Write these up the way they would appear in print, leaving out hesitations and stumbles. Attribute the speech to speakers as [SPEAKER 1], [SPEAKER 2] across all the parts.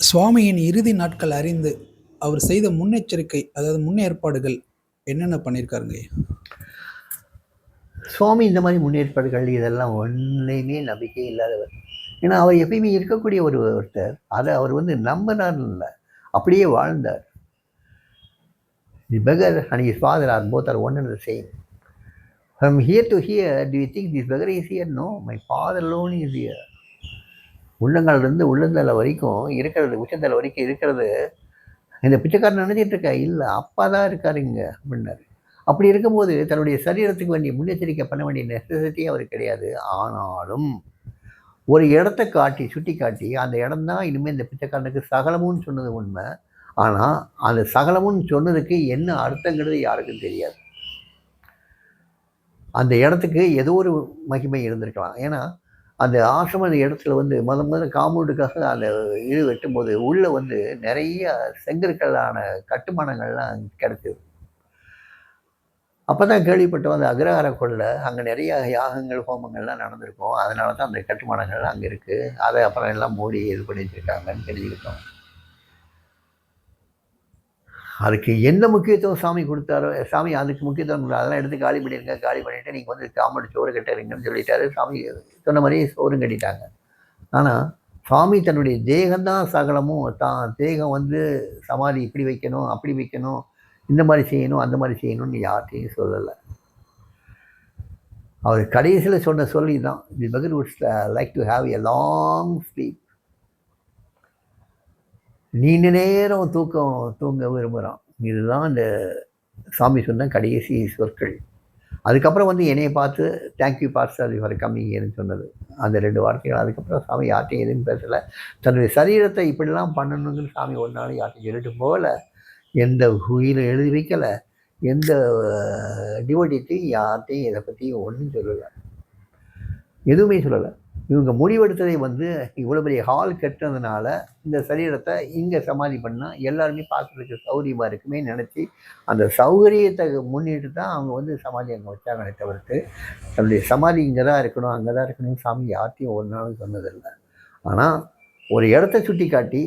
[SPEAKER 1] சுவாமியின் இறுதி நாட்கள் அறிந்து அவர் செய்த முன்னெச்சரிக்கை, அதாவது முன்னேற்பாடுகள் என்னென்ன பண்ணியிருக்காருங்க?
[SPEAKER 2] சுவாமி இந்த மாதிரி முன்னேற்பாடுகள் இதெல்லாம் ஒன்றையுமே நம்பிக்கை இல்லாதவர். ஏன்னா அவர் எப்பயுமே இருக்கக்கூடிய ஒருத்தர். அதை அவர் வந்து நம்பினார் இல்லை, அப்படியே வாழ்ந்தார். The beggar and his father are both are one and the same. From here to here, do you think this beggar is here? No, my father alone is here. உள்ளங்காலிருந்து உள்ளந்தலை வரைக்கும் இருக்கிறது, உச்சந்தலை வரைக்கும் இருக்கிறது இந்த பிச்சைக்காரன் நினைச்சிட்டு இருக்கா? இல்லை, அப்பா தான் இருக்காரு இங்கே அப்படின்னாரு. அப்படி இருக்கும்போது தன்னுடைய சரீரத்துக்கு வேண்டிய முன்னெச்சரிக்கை பண்ண வேண்டிய நெசசிட்டியே அவருக்கு கிடையாது. ஆனாலும் ஒரு இடத்த காட்டி சுட்டி காட்டி அந்த இடம் தான் இனிமேல் இந்த பிச்சைக்காரனுக்கு சகலமுன்னு சொன்னது உண்மை. ஆனால் அந்த சகலமுன்னு சொன்னதுக்கு என்ன அர்த்தங்கிறது யாருக்கும் தெரியாது. அந்த இடத்துக்கு ஏதோ ஒரு மகிமை இருந்திருக்கலாம். ஏன்னா அந்த ஆசிரம இடத்துல வந்து முதல்ல காம்பவுண்டுக்காக அந்த இது வெட்டும்போது உள்ளே வந்து நிறைய செங்கற்களான கட்டுமானங்கள்லாம் கிடைச்சது. அப்போ தான் கேள்விப்பட்டோம் அந்த அக்ரஹார கொள்ளை அங்கே நிறைய யாகங்கள் ஹோமங்கள்லாம் நடந்திருக்கும். அதனால தான் அந்த கட்டுமானங்கள் அங்கே இருக்குது. அதை அப்புறம் எல்லாம் மூடி இது பண்ணி வச்சுருக்காங்கன்னு தெரிஞ்சுக்கிட்டோம். அதுக்கு என்ன முக்கியத்துவம் சாமி கொடுத்தாரோ, சாமி அதுக்கு முக்கியத்துவம் கொடுத்தாரு. அதெல்லாம் எடுத்து காலி பண்ணிடுங்க, காலி பண்ணிவிட்டு நீங்கள் வந்து காம்பவுண்ட் சோறு கட்டுறீங்கன்னு சொல்லிட்டாரு. சாமி சொன்ன மாதிரியே சோறும் கட்டிட்டாங்க. ஆனால் சாமி தன்னுடைய தேகம்தான் சகலமும், தான் தேகம் வந்து சமாதி இப்படி வைக்கணும், அப்படி வைக்கணும், இந்த மாதிரி செய்யணும், அந்த மாதிரி செய்யணும்னு யார்கிட்டையும் சொல்லலை. அவர் கடைசியில் சொன்ன சொல்லி தான், the beggar would like to have a long sleep. நீண்ட நேரம் தூங்க விரும்புகிறான். இதுதான் இந்த சாமி சொன்ன கடைசி சொற்கள். அதுக்கப்புறம் வந்து என்னையை பார்த்து தேங்க்யூ பாஸ்டர் யுவர் கம்மிங்னு சொன்னது. அந்த 2 வார்த்தைகள். அதுக்கப்புறம் சாமி யார்ட்டையும் எதுவும் பேசலை. தன்னுடைய சரீரத்தை இப்படிலாம் பண்ணணுங்கிற சாமி ஒரு நாள் யார்ட்டையும் சொல்லிட்டு போகலை. எந்த உயிரை எழுதி வைக்கலை, எந்த டிவோட்டிட்டையும் யார்ட்டையும் இதை பற்றி ஒன்றும் சொல்லலை, எதுவுமே சொல்லலை. இவங்க முடிவெடுத்ததை வந்து இவ்வளோ பெரிய ஹால் கட்டுறதுனால இந்த சரீரத்தை இங்கே சமாதி பண்ணால் எல்லாருமே பார்க்குறதுக்கு சௌகரியமாக இருக்குமே நினச்சி அந்த சௌகரியத்தை முன்னிட்டு தான் அவங்க வந்து சமாதி அங்கே வச்சாங்களே தவிர்த்து தன்னுடைய சமாதி இங்கே தான் இருக்கணும், அங்கே தான் இருக்கணும் சாமி யார்ட்டையும் ஒரு நாளும் சொன்னதில்லை. ஆனால் ஒரு இடத்த சுட்டி காட்டி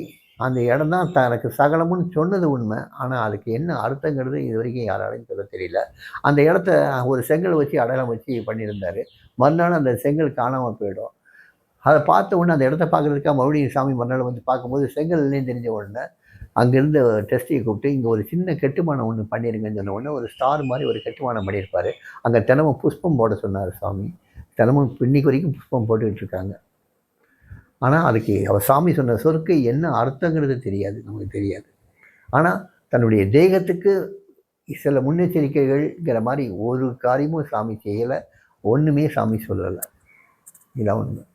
[SPEAKER 2] அந்த இடம் தான் தனக்கு சகலமுன்னு சொன்னது உண்மை. ஆனால் அதுக்கு என்ன அர்த்தங்கிறது இது வரைக்கும் யாராலையும் சொல்ல தெரியல. அந்த இடத்த ஒரு செங்கல் வச்சு அடையாளம் வச்சு பண்ணியிருந்தார். மறுநாள் அந்த செங்கல் காணாமல் போயிடும். அதை பார்த்த உடனே அந்த இடத்த பார்க்குறதுக்காக மறுபடியும் சாமி மறுநாள் வந்து பார்க்கும்போது செங்கல் இல்லைன்னு தெரிஞ்ச உடனே அங்கேருந்து டெஸ்டியை கூப்பிட்டு இங்கே ஒரு சின்ன கட்டுமானம் ஒன்று பண்ணிடுங்கன்னு சொன்ன உடனே ஒரு ஸ்டார் மாதிரி ஒரு கட்டுமானம் பண்ணியிருப்பார். அங்கே தினமும் புஷ்பம் போட சொன்னார் சாமி. தினமும் இன்னைக்கு வரைக்கும் புஷ்பம் போட்டுக்கிட்டு இருக்காங்க. ஆனால் அதுக்கு அவர் சாமி சொன்ன சொற்கு என்ன அர்த்தங்கிறது தெரியாது, நமக்கு தெரியாது. ஆனால் தன்னுடைய தேகத்துக்கு சில முன்னெச்சரிக்கைகள்ங்கிற மாதிரி ஒரு காரியமும் சாமி செய்யலை, ஒன்றுமே சாமி சொல்லலை. இதான் உண்மை.